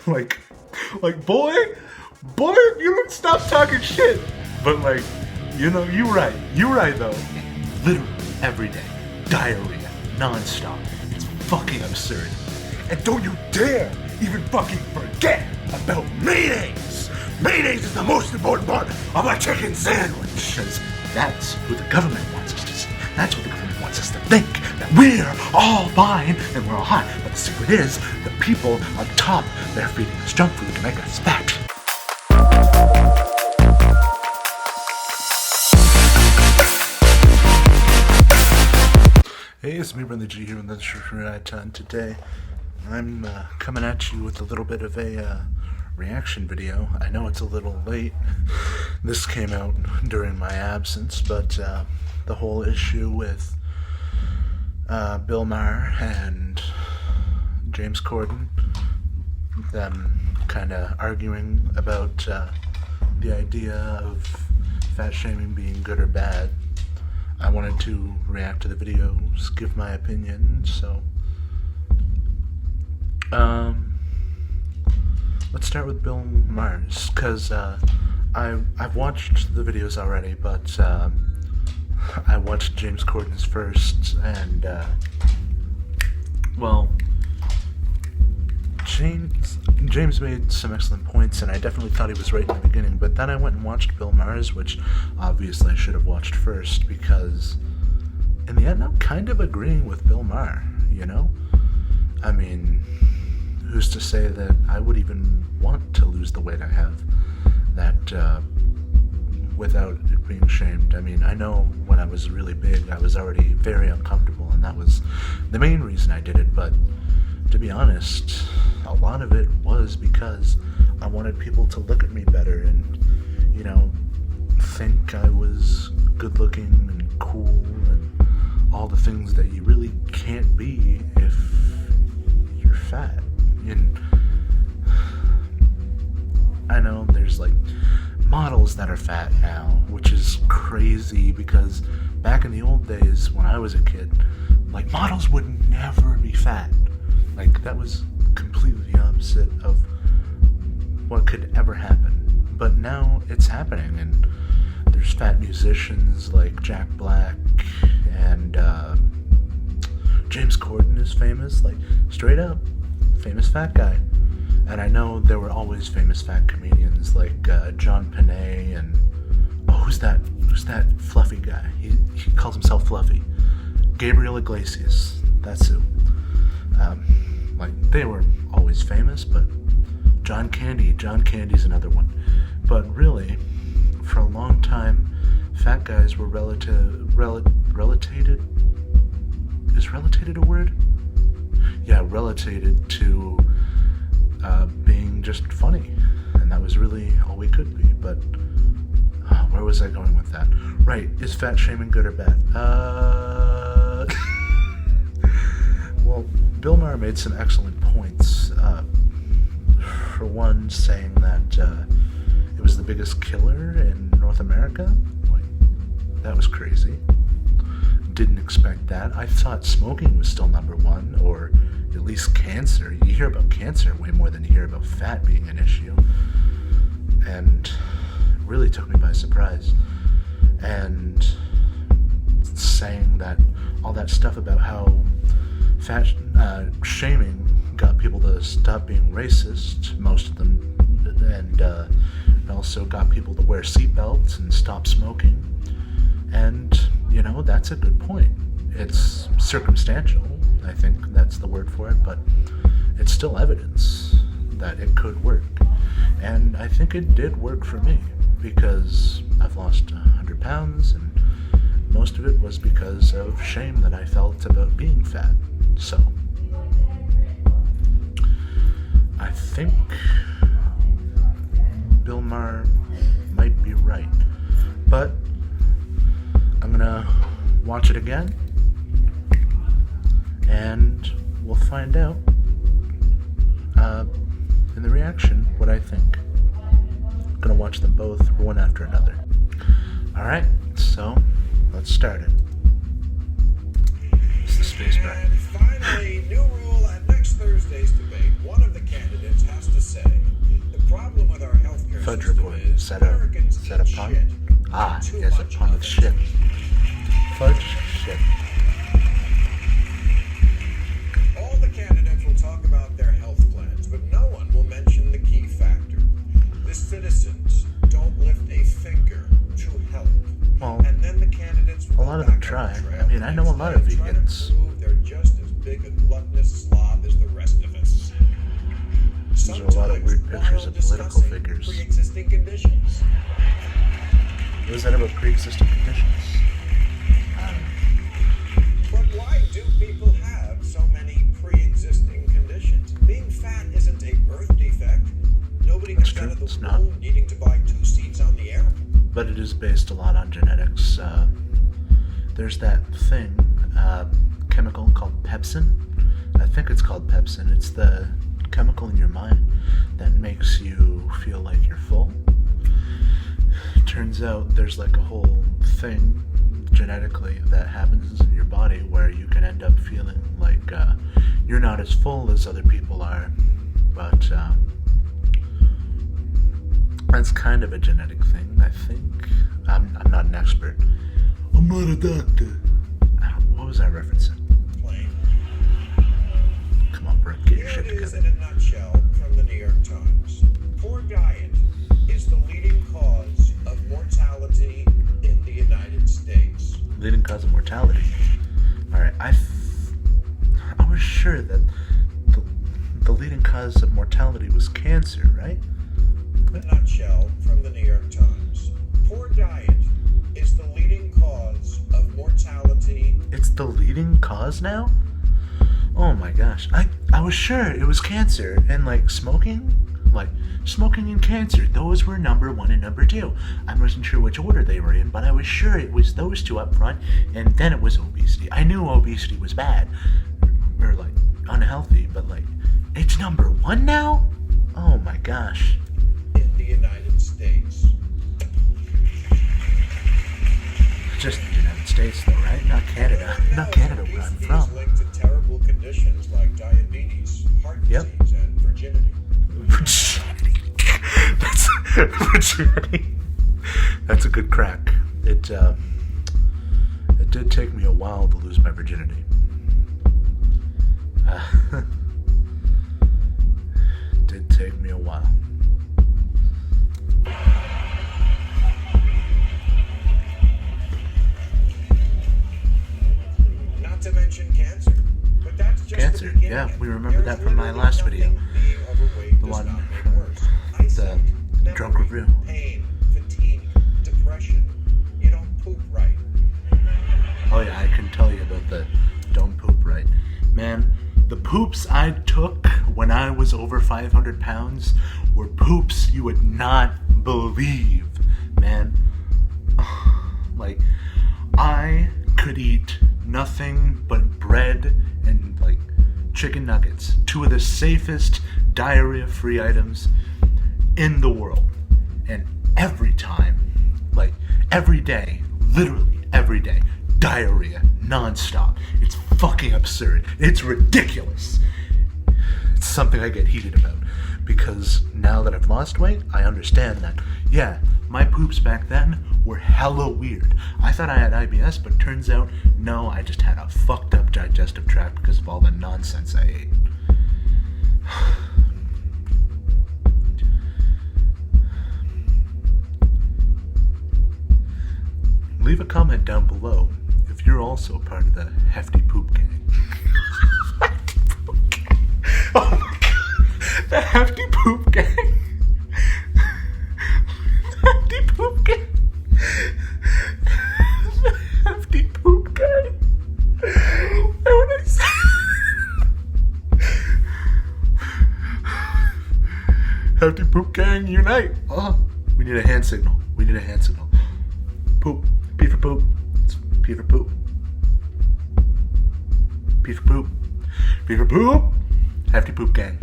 like, boy, you don't stop talking shit. But like, you know, you're right though. Literally every day, diarrhea, non-stop. It's fucking absurd. And don't you dare even fucking forget about mayonnaise. Mayonnaise is the most important part of a chicken sandwich. Because that's what the government wants us to see. That's what the government wants us to think. That we're all fine and we're all hot. But the secret is, the people on top, they're feeding us junk food to make us fat. Hey, it's me, Brother G, here with the right time. Today, I'm coming at you with a little bit of a reaction video. I know it's a little late. This came out during my absence, but the whole issue with Bill Maher and James Corden, them kind of arguing about the idea of fat shaming being good or bad. I wanted to react to the videos, give my opinion, so let's start with Bill Maher's, because I've watched the videos already, but I watched James Corden's first, and well, James made some excellent points, and I definitely thought he was right in the beginning, but then I went and watched Bill Maher's, which obviously I should have watched first, because in the end I'm kind of agreeing with Bill Maher, you know? I mean, who's to say that I would even want to lose the weight I have, that without it being shamed? I mean, I know when I was really big I was already very uncomfortable, and that was the main reason I did it, but to be honest, a lot of it was because I wanted people to look at me better and, you know, think I was good looking and cool and all the things that you really can't be if you're fat. And I know there's like models that are fat now, which is crazy, because back in the old days when I was a kid, like, models would never be fat. Like, that was completely the opposite of what could ever happen. But now it's happening, and there's fat musicians like Jack Black, and James Corden is famous, like, straight up famous fat guy. And I know there were always famous fat comedians like John Panay and who's that fluffy guy? He calls himself Fluffy. Gabriel Iglesias. That's who. Like, they were always famous, but John Candy's another one. But really, for a long time, fat guys were related. Is related a word? Yeah, related to being just funny, and that was really all we could be. But where was I going with that? Right, is fat shaming good or bad? Well, Bill Maher made some excellent points. For one, saying that it was the biggest killer in North America. Like, that was crazy. Didn't expect that. I thought smoking was still number one, or at least cancer. You hear about cancer way more than you hear about fat being an issue. And it really took me by surprise. And saying that all that stuff about how fat shaming got people to stop being racist, most of them, and also got people to wear seatbelts and stop smoking. And, you know, that's a good point. It's circumstantial, I think that's the word for it, but it's still evidence that it could work. And I think it did work for me, because I've lost 100 pounds, and most of it was because of shame that I felt about being fat. So, I think Bill Maher might be right, but I'm gonna watch it again, and we'll find out in the reaction what I think. I'm gonna watch them both one after another. Alright, so let's start it. It's the space bar. And finally, new rule at next Thursday's debate. One of the candidates has to say set a pun? Ah, yes, a pun of shit. Fudge shit. All the candidates will talk about their health plans, but no one will mention the key factor. The citizens don't lift a finger to help. Well, and then the candidates will a lot of them try. I mean, I know a lot of vegans. They're just as big a gluttonous slob as the rest of us. These are a lot of weird pictures of political figures. Pre-existing conditions. What is that about pre-existing conditions? But why do people have so many pre-existing conditions? Being fat isn't a birth defect. Nobody That's comes out true. of the womb needing to buy 2 seats on the air. But it is based a lot on genetics. There's that thing, chemical called pepsin. I think it's called pepsin. It's the chemical in your mind that makes you feel like you're full. Turns out there's like a whole thing genetically that happens in your body where you can end up feeling like you're not as full as other people are. But that's kind of a genetic thing, I think. I'm not an expert. I'm not a doctor. What was I referencing? Plain. Come on, Brett, get your Here shit it is together. in a nutshell from the New York Times. Poor diet is the leading cause of mortality in the United States. Leading cause of mortality. Alright, I was sure that the leading cause of mortality was cancer, right? A nutshell from the New York Times. Poor diet is the leading cause of mortality. It's the leading cause now? Oh my gosh. I was sure it was cancer and like smoking and cancer. Those were number 1 and number 2. I wasn't sure which order they were in, but I was sure it was those 2 up front, and then it was obesity. I knew obesity was bad or like unhealthy, but like it's number 1 now? Oh my gosh. In the United States. Just the United States though, right? Not Canada. Not Canada where I'm from. Obesity is linked to terrible conditions like diabetes, heart disease, and virginity. That's virginity. That's a good crack. It did take me a while to lose my virginity. Did take me a while. Not to mention cancer. But that's just Cancer, the beginning. yeah, we remember that from my last video. Being overweight The does one not make from worse. the Eyesight, drunk memory, review. Pain, fatigue, depression. You don't poop right. Oh yeah, I can tell you about the don't poop right. Man, the poops I took when I was over 500 pounds were poops you would not believe, man. Like, I could eat nothing but bread and like chicken nuggets, 2 of the safest diarrhea-free items in the world. And every time, like every day, literally every day, diarrhea non-stop. It's fucking absurd. It's ridiculous. It's something I get heated about because now that I've lost weight, I understand that, yeah, my poops back then were hella weird. I thought I had IBS, but turns out, no, I just had a fucked up digestive tract because of all the nonsense I ate. Leave a comment down below if you're also part of the hefty poop gang. Hefty poop gang. Oh my god. The hefty poop gang. Hefty poop gang. The hefty poop gang. Why would I say? Hefty poop gang, unite. Oh, we need a hand signal. We need a hand signal. Poop. P for poop. It's P for poop. P for poop. P for poop. Hefty poop gang.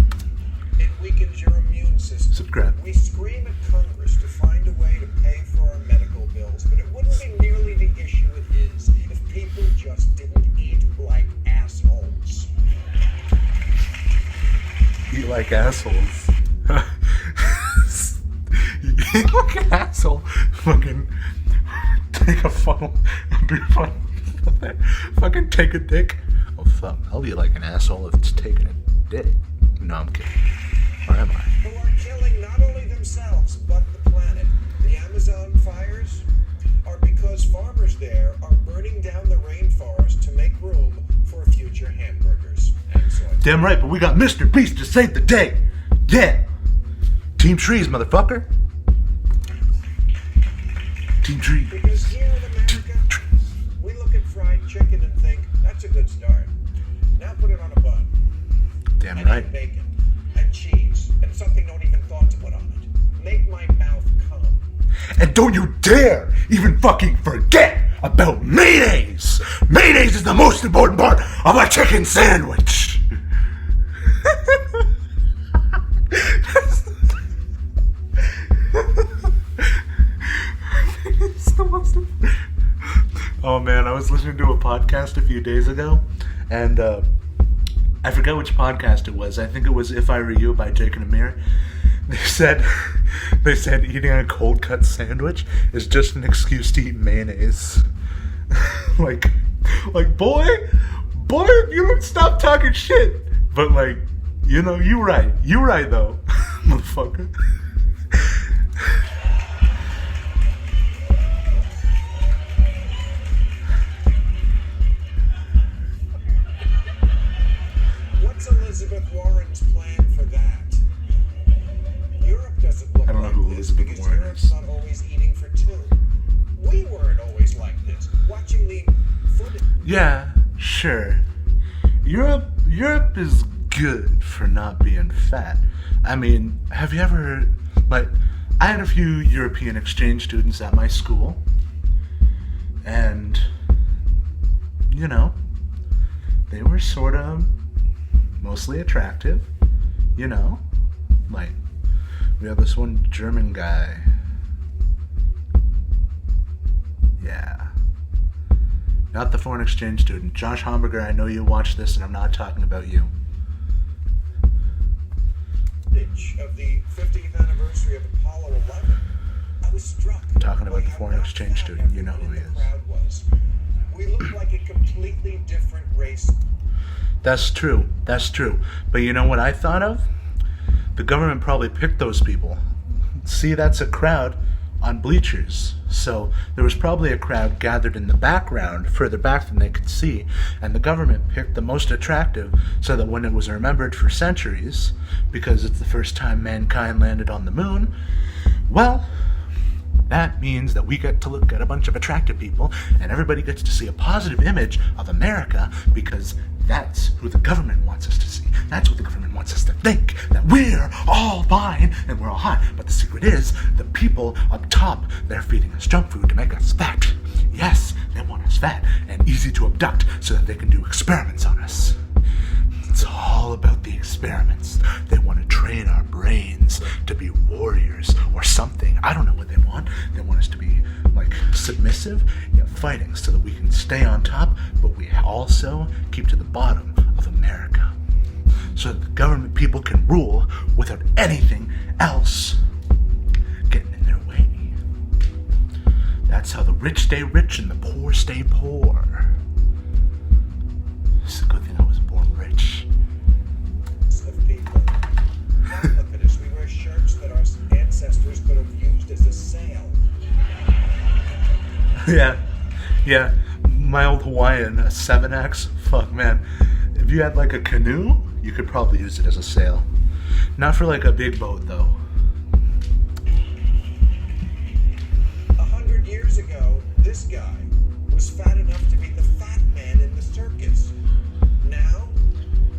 It weakens your immune system. Subscribe. We scream at Congress to find a way to pay for our medical bills, but it wouldn't be nearly the issue it is if people just didn't eat like assholes. Eat like assholes. like an asshole. Fucking take a funnel and be fun. Fucking take a dick. Oh fuck, I'll be like an asshole if it's taking a dick. No, I'm kidding. Or am I? Who are killing not only themselves, but the planet. The Amazon fires are because farmers there are burning down the rainforest to make room for future hamburgers. And so Damn right, but we got Mr. Beast to save the day. Yeah. Team trees, motherfucker. Team tree. because here in America, we look at fried chicken and think, that's a good start. Now put it on a bun. Damn And right. add bacon and cheese and something don't even thought to put on it. Make my mouth come. And don't you dare even fucking forget about mayonnaise. Mayonnaise is the most important part of a chicken sandwich. It's the most. Oh man, I was listening to a podcast a few days ago, and I forget which podcast it was. I think it was "If I Were You" by Jake and Amir. They said eating a cold cut sandwich is just an excuse to eat mayonnaise. like boy, you don't stop talking shit. But like, you know, you right though, motherfucker. What's Elizabeth Warren's plan for that? Europe doesn't look I don't know like who this Elizabeth because Warren Europe's is. not always eating for two. We weren't always like this. Watching the footage. Yeah, sure. Europe is good for not being fat. I mean, have you ever, like, I had a few European exchange students at my school, and, you know, they were sort of mostly attractive, you know, like, we have this one German guy. Yeah. Not the foreign exchange student. Josh Hamburger, I know you watch this, and I'm not talking about you. Of the 50th anniversary of Apollo 11, I was struck. I'm talking about by the how foreign not exchange fat student. You know everyone who he in the is. crowd was. We looked like a completely different race. That's true. But you know what I thought of? The government probably picked those people. See, that's a crowd on bleachers. So there was probably a crowd gathered in the background, further back than they could see, and the government picked the most attractive so that when it was remembered for centuries, because it's the first time mankind landed on the moon, well, that means that we get to look at a bunch of attractive people, and everybody gets to see a positive image of America, because that's who the government wants us to see. That's what the government wants us to think, that we're all fine and we're all hot. But the secret is, the people up top, they're feeding us junk food to make us fat. Yes, they want us fat and easy to abduct so that they can do experiments on us. It's all about the experiments. They want to train our brains to be warriors or something. I don't know what they want. They want us to be, like, submissive, yet fighting so that we can stay on top, but we also keep to the bottom of America. So that the government people can rule without anything else getting in their way. That's how the rich stay rich and the poor stay poor. It's a good thing I was born rich. Of people. Now look at us. We wear shirts that our ancestors could have used as a sail. Yeah. My old Hawaiian, a 7X. Fuck, man. If you had like a canoe, you could probably use it as a sail. Not for like a big boat, though. 100 years ago, this guy was fat enough to be the fat man in the circus. Now,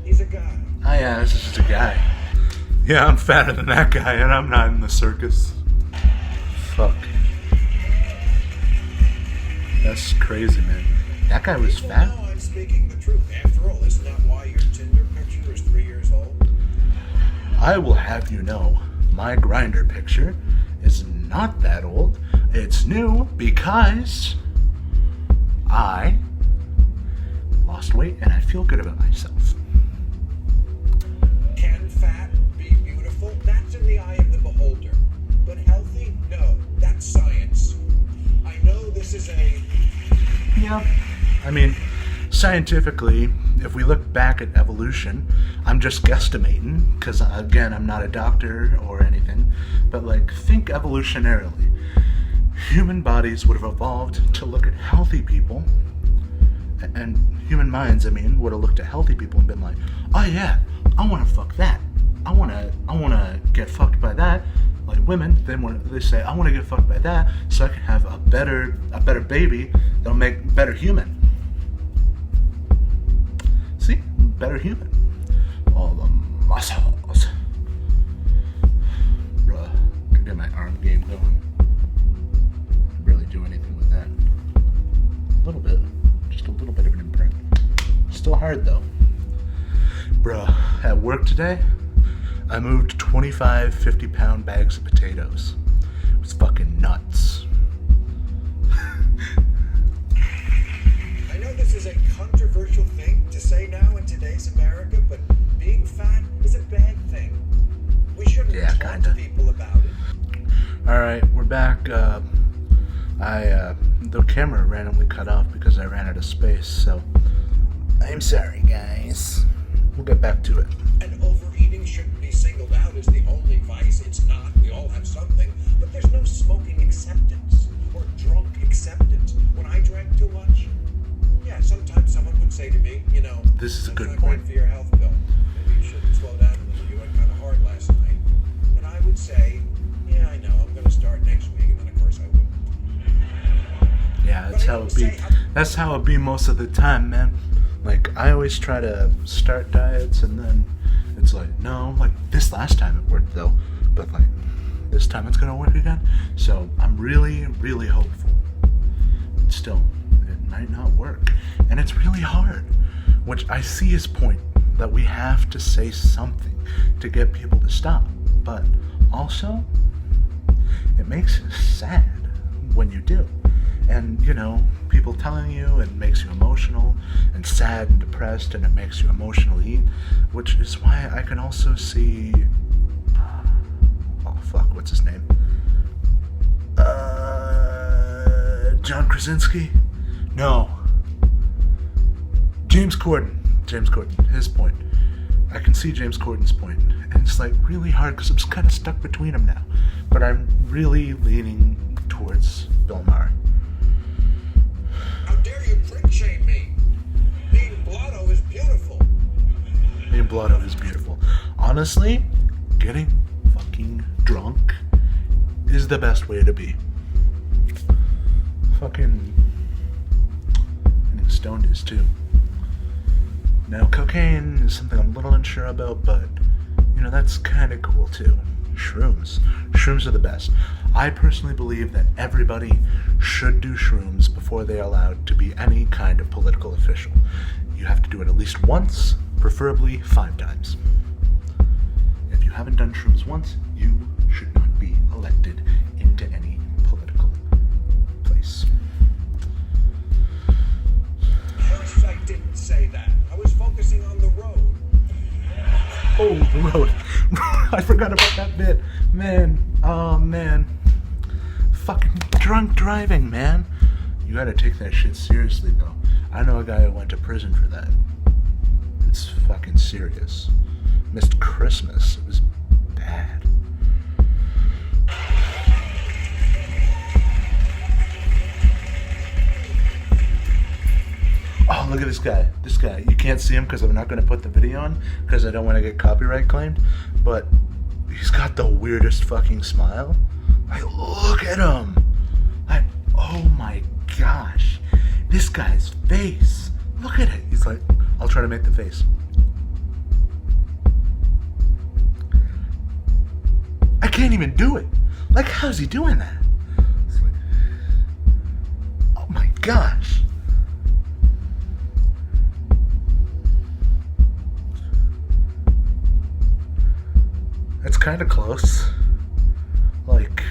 he's a guy. Oh yeah, this is just a guy. Yeah, I'm fatter than that guy, and I'm not in the circus. Fuck. That's crazy, man. That guy was People fat. know I'm speaking the truth. After all, isn't that why your Tinder picture is 3 years old? I will have you know, my Grindr picture is not that old. It's new because I lost weight and I feel good about myself. Can fat be beautiful? That's in the eye of the beholder. But healthy? No. mean, scientifically, if we look back at evolution, I'm just guesstimating, because again, I'm not a doctor or anything, but like, think evolutionarily. Human bodies would have evolved to look at healthy people, and human minds, I mean, would have looked at healthy people and been like, oh yeah, I want to fuck that. I want to get fucked by that. Like women, they say, I want to get fucked by that so I can have a better baby that'll make better human. See? Better human. All the muscles. Bruh, could get my arm game going. Really do anything with that. A little bit. Just a little bit of an imprint. Still hard though. Bruh, at work today, I moved 25 50-pound bags of potatoes. It was fucking nuts. I know this is a controversial thing to say now in today's America, but being fat is a bad thing. We shouldn't talk to people about it. Alright, we're back. The camera randomly cut off because I ran out of space, so I'm sorry, guys. We'll get back to it. And overeating shouldn't be singled out as the only vice. It's not. We all have something. But there's no smoking acceptance or drunk acceptance. When I drank too much, yeah, sometimes someone would say to me, you know, this is a good not point. great for your health, Bill. Maybe you should slow down a little. You went kind of hard last night. And I would say, yeah, I know. I'm going to start next week. And then, of course, I wouldn't. Yeah, that's how it be. That's how it be most of the time, man. Like, I always try to start diets, and then it's like, no, like, this last time it worked, though, but, like, this time it's gonna work again, so I'm really, really hopeful. But still, it might not work, and it's really hard, which I see his point, that we have to say something to get people to stop, but also, it makes it sad when you do. And, you know, people telling you, it makes you emotional and sad and depressed, and it makes you emotionally eat, which is why I can also see, oh fuck, what's his name? John Krasinski? No. James Corden, his point. I can see James Corden's point, and it's like really hard because I'm just kind of stuck between them now, but I'm really leaning towards Bill Maher. How dare you prick shame me? Being blotto is beautiful. Being blotto is beautiful. Honestly, getting fucking drunk is the best way to be. Fucking getting stoned is too. Now, cocaine is something I'm a little unsure about, but, you know, that's kind of cool too. Shrooms. Shrooms are the best. I personally believe that everybody should do shrooms before they are allowed to be any kind of political official. You have to do it at least once, preferably 5 times. If you haven't done shrooms once, you should not be elected into any political place. Of course I didn't say that. I was focusing on the road. Oh, the road. I forgot about that bit. Man, oh man. Fucking drunk driving, man. You gotta take that shit seriously, though. I know a guy who went to prison for that. It's fucking serious. Missed Christmas. It was bad. Oh, look at this guy. This guy. You can't see him because I'm not going to put the video on because I don't want to get copyright claimed. But he's got the weirdest fucking smile. Like, look at him. Like, oh my gosh. This guy's face. Look at it. He's like, I'll try to make the face. I can't even do it. Like, how's he doing that? It's like, oh my gosh. It's kind of close. Like,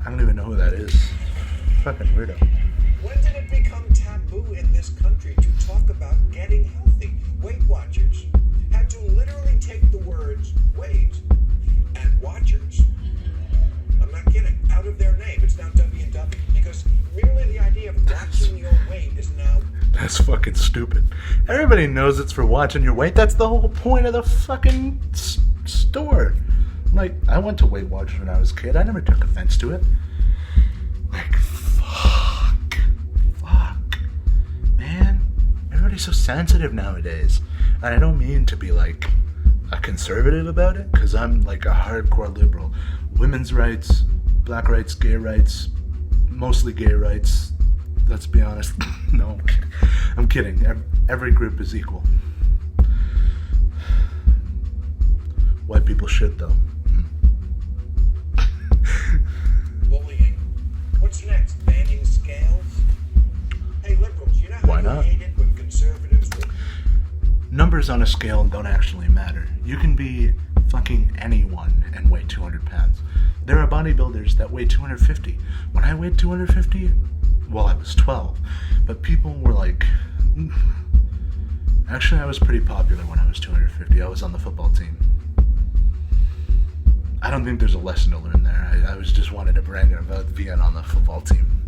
I don't even know who that is. Fucking weirdo. When did it become taboo in this country to talk about getting healthy? Weight Watchers had to literally take the words weight and watchers is fucking stupid. Everybody knows it's for watching your weight. That's the whole point of the fucking store. Like, I went to Weight Watchers when I was a kid. I never took offense to it. Like, fuck. Man, everybody's so sensitive nowadays. And I don't mean to be like a conservative about it, because I'm like a hardcore liberal. Women's rights, black rights, gay rights, mostly gay rights. Let's be honest. No, I'm kidding. Every group is equal. White people should, though. Bullying. What's next? Banning scales? Hey, liberals, you know how Why you not? hate it when conservatives would... Numbers on a scale don't actually matter. You can be fucking anyone and weigh 200 pounds. There are bodybuilders that weigh 250. When I weighed 250, well, I was 12. But people were like... Actually, I was pretty popular when I was 250. I was on the football team. I don't think there's a lesson to learn there. I was just wanted to brag about being on the football team.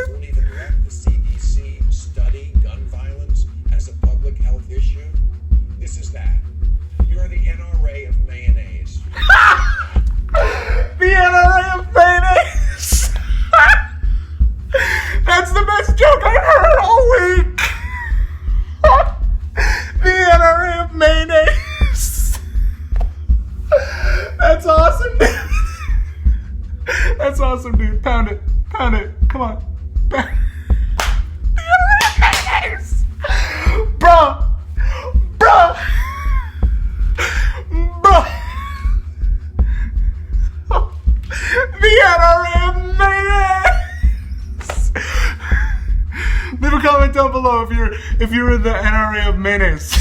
Won't even let the CDC study gun violence as a public health issue? This is that. You're the NRA of mayonnaise. The NRA of mayonnaise! That's the best joke I've heard all week! The NRA of mayonnaise! That's awesome, dude! That's awesome, dude. Pound it. Come on. The NRA of mayonnaise! Bro! The NRA of mayonnaise! Leave a comment down below if you're in the NRA of mayonnaise.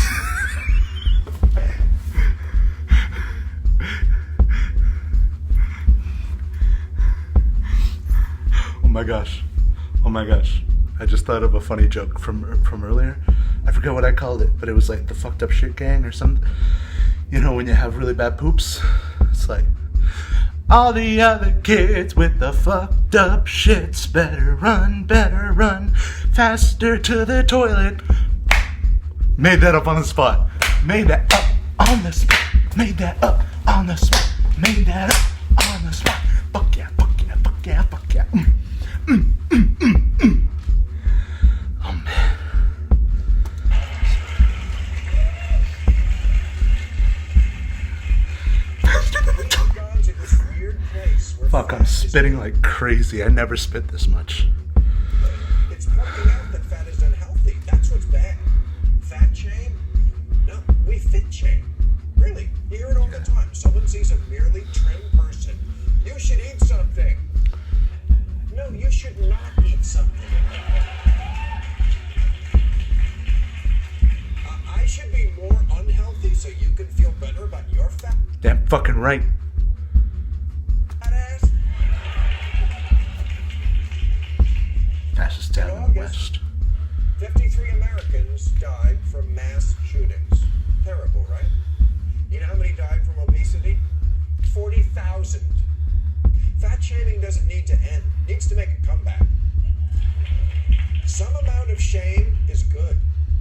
Oh my gosh. I just thought of a funny joke from earlier. I forget what I called it, but it was like the fucked up shit gang or something. You know, when you have really bad poops, it's like, all the other kids with the fucked up shits better run faster to the toilet. Made that up on the spot. Made that up on the spot. Fuck yeah. Oh man. Fuck, I'm spitting like crazy. I never spit this much. It's pointing out that fat is unhealthy. That's what's bad. Fat shame? No, we fit shame. Really, you hear it all the time. Someone sees a merely trim person. You should eat something. No, you should not eat something. I should be more unhealthy so you can feel better about your fat Damn fucking right. ass. Fastest town in the West. 53 Americans died from mass shootings. Terrible, right? You know how many died from obesity? 40,000. Fat shaming doesn't need to end. It needs to make a comeback. Some amount of shame is good.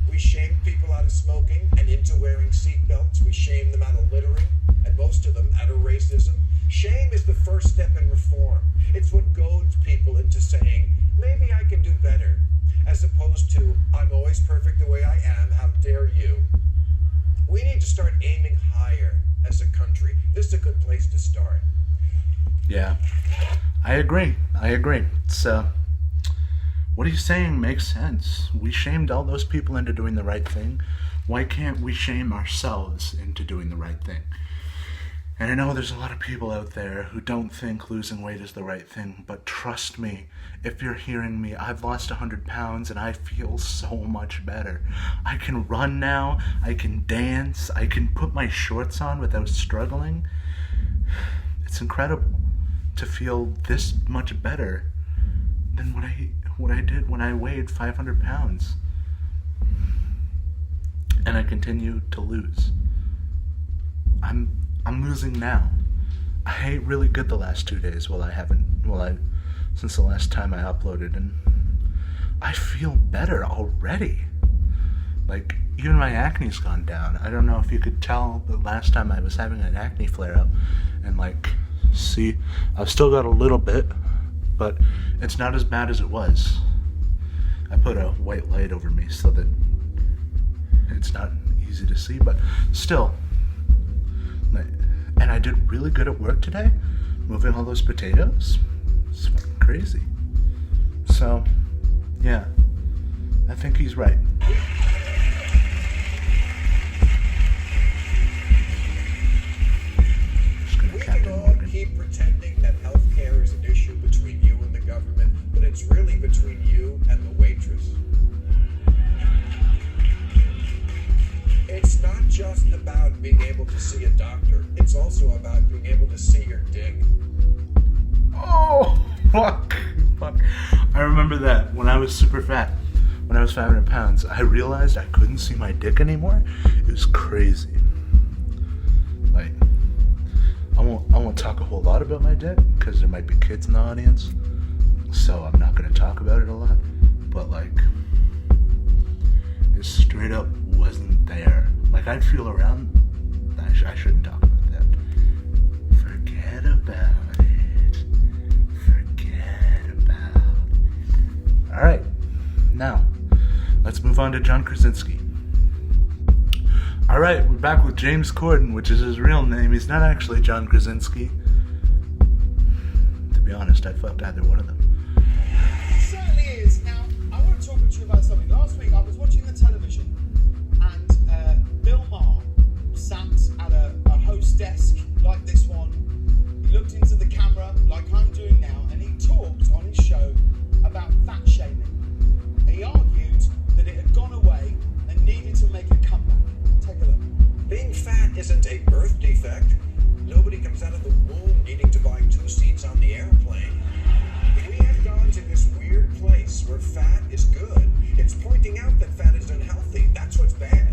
We shame people out of smoking and into wearing seatbelts. We shame them out of littering, and most of them out of racism. Shame is the first step in reform. It's what goads people into saying, maybe I can do better, as opposed to, I'm always perfect the way I am, how dare you. We need to start aiming higher as a country. This is a good place to start. Yeah, I agree. It's, what are you saying makes sense. We shamed all those people into doing the right thing. Why can't we shame ourselves into doing the right thing? And I know there's a lot of people out there who don't think losing weight is the right thing, but trust me, if you're hearing me, I've lost 100 pounds and I feel so much better. I can run now, I can dance, I can put my shorts on without struggling. It's incredible to feel this much better than what I did when I weighed 500 pounds. And I continue to lose. I'm losing now. I ate really good the last 2 days since the last time I uploaded, and I feel better already. Like, even my acne's gone down. I don't know if you could tell, but last time I was having an acne flare-up, and like, see, I've still got a little bit, but it's not as bad as it was. I put a white light over me so that it's not easy to see, but still. And I did really good at work today, moving all those potatoes. It's fucking crazy. So, yeah, I think he's right. We can all keep pretending that healthcare is an issue between you and the government, but it's really between you and the waitress. It's not just about being able to see a doctor. It's also about being able to see your dick. Oh, fuck. I remember that when I was super fat, when I was 500 pounds, I realized I couldn't see my dick anymore. It was crazy. Like, I won't talk a whole lot about my dick because there might be kids in the audience, so I'm not going to talk about it a lot. But like, it straight up wasn't there. Like, I'd feel around. I shouldn't talk about that. Forget about it. All right, now let's move on to John Krasinski. All right, we're back with James Corden, which is his real name. He's not actually John Krasinski. To be honest, I fucked either one of them. It certainly is. Now, I want to talk to you about something. Last week, I was watching the television, and Bill Maher sat at a host desk like this one. He looked into the camera like I'm doing now, and he talked on his show about fat shaming. He argued that it had gone away and needed to make a comeback. Take a look. Being fat isn't a birth defect. Nobody comes out of the womb needing to buy 2 seats on the airplane. We have gone to this weird place where fat is good. It's pointing out that fat is unhealthy. That's what's bad.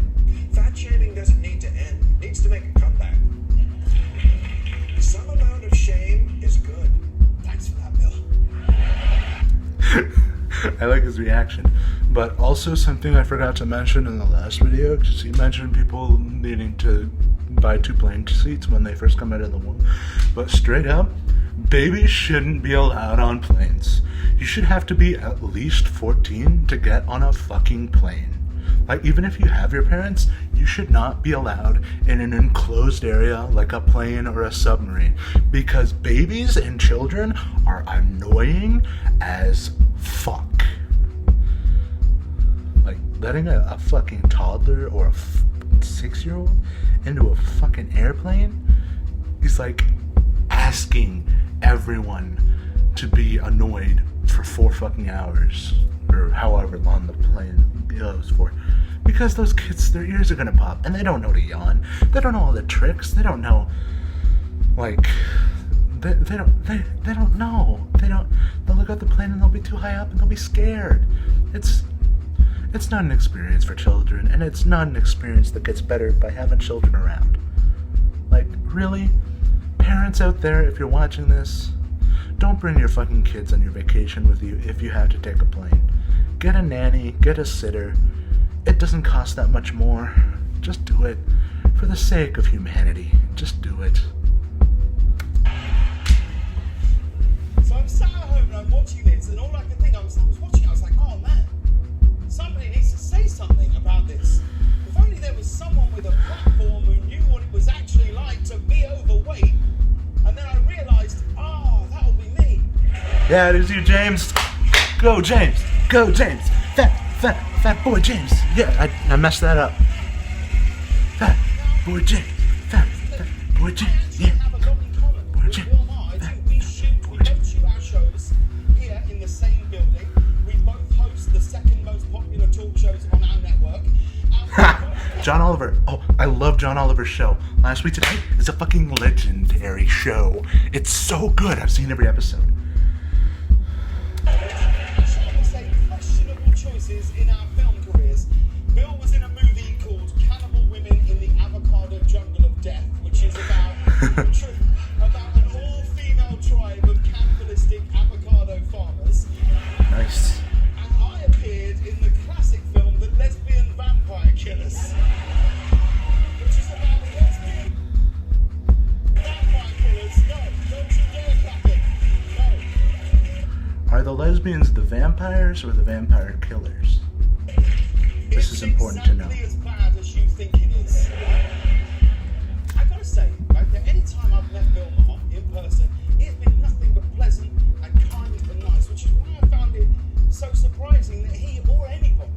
Fat shaming doesn't need to end. It needs to make a comeback. Some amount of shame is good. Thanks for that, Bill. I like his reaction. But also something I forgot to mention in the last video, because he mentioned people needing to buy 2 plane seats when they first come out of the womb. But straight up, babies shouldn't be allowed on planes. You should have to be at least 14 to get on a fucking plane. Like, even if you have your parents, you should not be allowed in an enclosed area like a plane or a submarine, because babies and children are annoying as fuck. Like, letting a fucking toddler or a 6-year-old into a fucking airplane is like asking everyone to be annoyed for 4 fucking hours, or however long the plane goes for. Because those kids, their ears are gonna pop, and they don't know to yawn. They don't know all the tricks. They don't know, like, they don't know. They'll look at the plane and they'll be too high up and they'll be scared. It's not an experience for children, and it's not an experience that gets better by having children around. Like, really? Parents out there, if you're watching this, don't bring your fucking kids on your vacation with you if you have to take a plane. Get a nanny, get a sitter. It doesn't cost that much more. Just do it. For the sake of humanity. Just do it. So I'm sat at home and I'm watching this, and all I could think, I was watching, I was like, oh man, somebody needs to say something about this. If only there was someone with a platform who knew what it was actually like to be overweight. And then I realized, that'll be me. Yeah, it is you, James. Go, James. Go, James. Fat boy James. Yeah, I messed that up. Fat boy James. Fat boy James. Yeah. Boy James. We both shoot our shows here in the same building. We both host the second most popular talk shows on our network. John Oliver. Oh, I love John Oliver's show. Last Week Today is a fucking legendary show. It's so good. I've seen every episode. Questionable choices in our film careers. Bill was in a movie called Cannibal Women in the Avocado Jungle of Death, which is about an all-female tribe of cannibalistic avocado farmers. Nice. And I appeared lesbians the vampires or the vampire killers? This is important to know. It's exactly as bad as you think it is. I gotta say, right, that any time I've met Bill Maher in person, it's been nothing but pleasant and kind and nice, which is why I found it so surprising that he or anybody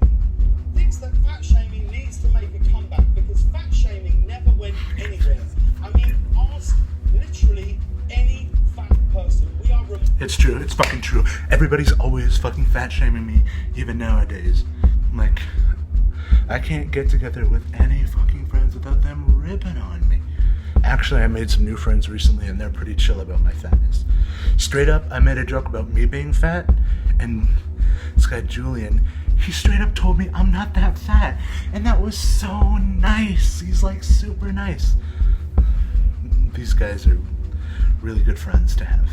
thinks that fat shaming needs to make a comeback, because fat shaming never went anywhere. I mean, ask literally any fat person. We are. It's true. It's fucking true. Everybody's always fucking fat shaming me, even nowadays. Like, I can't get together with any fucking friends without them ripping on me. Actually, I made some new friends recently, and they're pretty chill about my fatness. Straight up, I made a joke about me being fat, and this guy Julian, he straight up told me I'm not that fat, and that was so nice. He's like super nice. These guys are really good friends to have.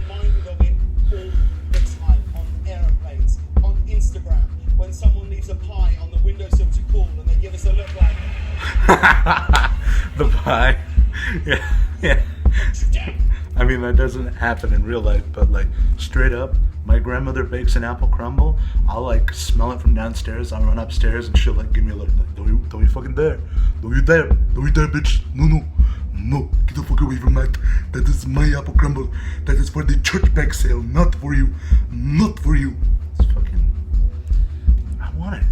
Reminded of it all the time, on aeroplanes, on Instagram, when someone leaves a pie on the windowsill to call and they give us a look like The pie. Yeah. I mean, that doesn't happen in real life, but like, straight up, my grandmother bakes an apple crumble. I'll like smell it from downstairs. I'll run upstairs and she'll like give me a look like, don't you fucking dare. Don't you dare, bitch. No, get the fuck away from that. That is my apple crumble. That is for the church bake sale, not for you. It's fucking, I want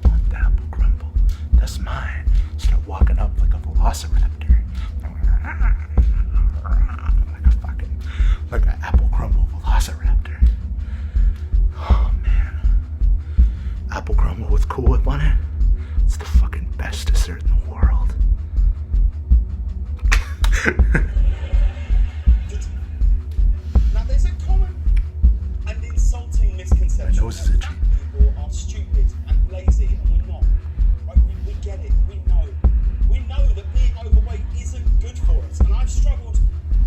the apple crumble. That's mine. Start walking up like a velociraptor. Like an apple crumble velociraptor. Oh man. Apple crumble with Cool Whip on it. It's the fucking best dessert in the world. Now there's a common and insulting misconception My nose is that itchy. fat people are stupid and lazy, and we're not. Right? We get it. We know. We know that being overweight isn't good for us, and I've struggled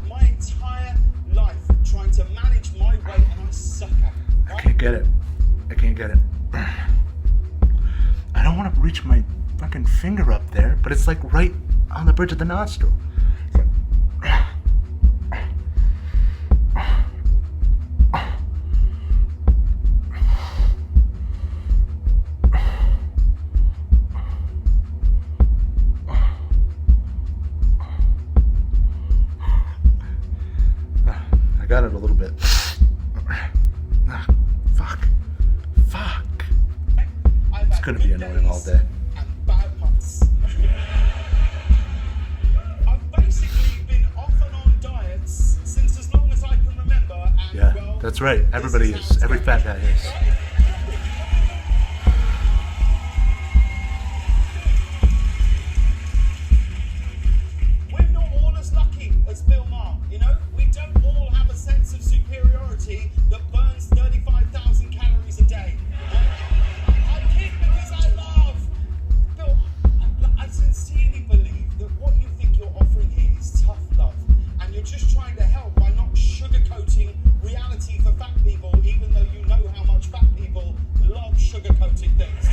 my entire life trying to manage my weight, and I suck at it. Right? I can't get it. I don't want to reach my fucking finger up there, but it's like right on the bridge of the nostril. It's like, I got it a little bit. Fuck. It's gonna be annoying all day. And bad months. I've basically been off and on diets since as long as I can remember. And Yeah, well, that's right. Everybody this is. how Every it's fat going. guy is. We're not all as lucky as Bill Maher, you know? We don't all have a sense of superiority that burns 35,000 calories a day. I kid because I love. Bill, I sincerely believe that what you think you're offering here is tough love, and you're just trying to help by not sugarcoating reality for fat people, even though you know how much fat people love sugarcoating things.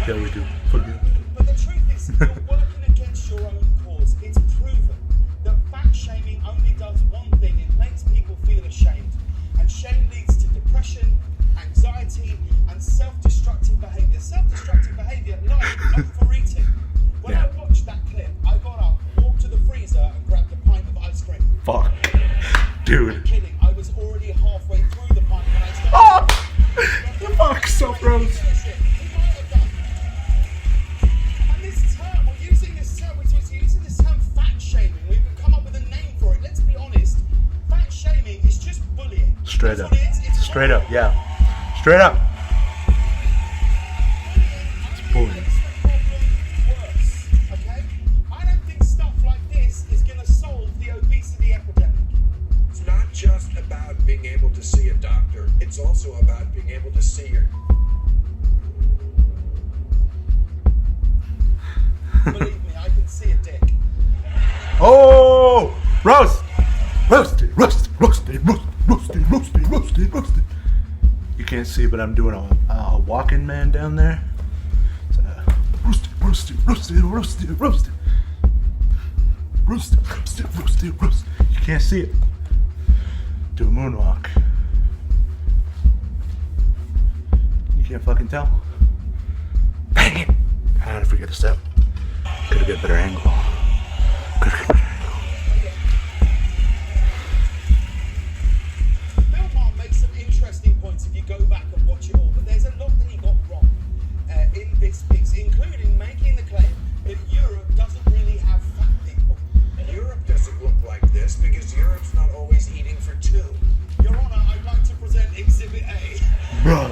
Yeah, we do. Fuck you. But the truth is, you're working against your own cause. It's proven that fat shaming only does one thing: it makes people feel ashamed. And shame leads to depression, anxiety, and self-destructive behaviour. Self-destructive behaviour like overeating. When Yeah. I watched that clip, I got up, walked to the freezer, and grabbed a pint of ice cream. Fuck. I'm Dude. kidding, I was already halfway through the pint when I started. Oh! Fuck, so gross. And this term, we're using this term fat shaming. We've come up with a name for it. Let's be honest, fat shaming is just bullying. Straight That's up. what it is. It's Straight up, yeah. Straight up. It's bullying. Makes the problem worse, okay? I don't think stuff like this is going to solve the obesity epidemic. It's not just about being able to see a doctor. It's also about being able to see your Believe me, I can see a dick. Oh! Roasted. You can't see, but I'm doing a walking man down there. Roasted. You can't see it. Do a moonwalk. Can't fucking tell. Bang it! How did I forget to step? Could've got a better angle. Bill Maher makes some interesting points if you go back and watch it all, but there's a lot that he got wrong in this piece, including making the claim that Europe doesn't really have fat people. Europe doesn't look like this because Europe's not always eating for two. Your Honor, I'd like to present Exhibit A. Bruh.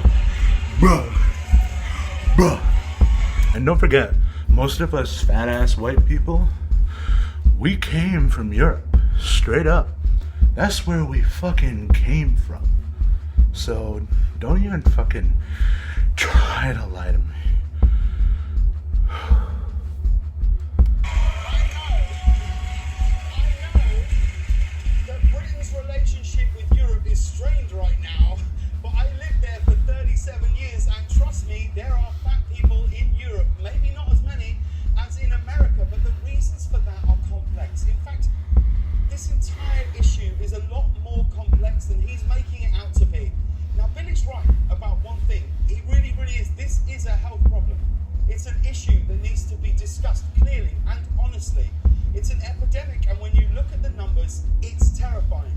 And don't forget, most of us fat ass white people, we came from Europe. Straight up. That's where we fucking came from. So don't even fucking try to lie to me. I know that Britain's relationship with Europe is strained right now, but I lived there for 37 years, and trust me, there are fat people in Europe. Maybe not as many as in America, but the reasons for that are complex. In fact, this entire issue is a lot more complex than he's making it out to be. Now, Billy's right about one thing. He really, really is. This is a health problem. It's an issue that needs to be discussed clearly and honestly. It's an epidemic, and when you look at the numbers, it's terrifying.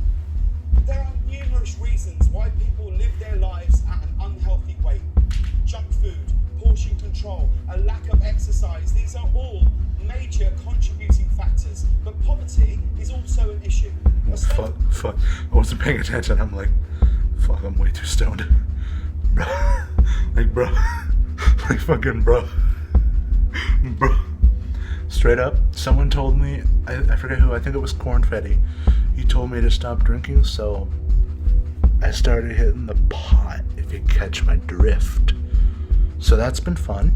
There are numerous reasons why people live their lives at an unhealthy weight. Junk food, portion control, a lack of exercise, these are all major contributing factors. But poverty is also an issue. Fuck. I wasn't paying attention. I'm like, fuck, I'm way too stoned. Bro. Like, fucking bro. Straight up, someone told me, I forget who, I think it was Cornfetti. He told me to stop drinking, so I started hitting the pot, if you catch my drift. So that's been fun.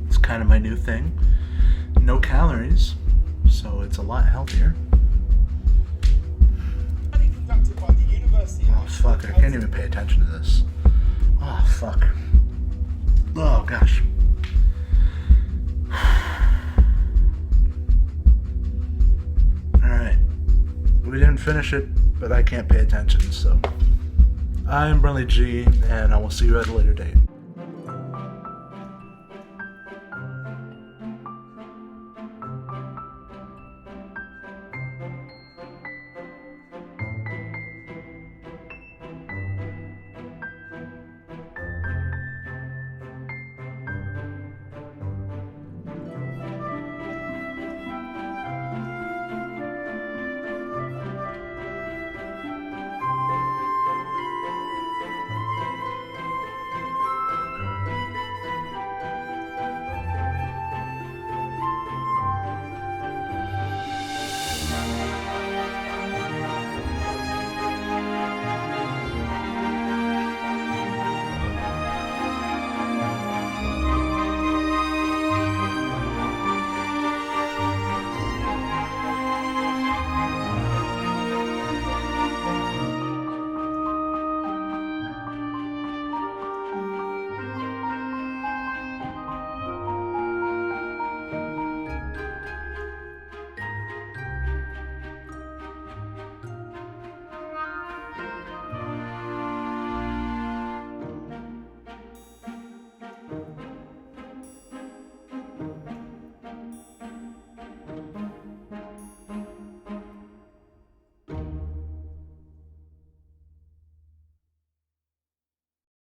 It's kind of my new thing. No calories, so it's a lot healthier. Conducted by the University of Oh fuck, I can't even pay attention to this. Oh fuck. Oh gosh. Alright. We didn't finish it, but I can't pay attention, so I'm Brenly G, and I will see you at a later date.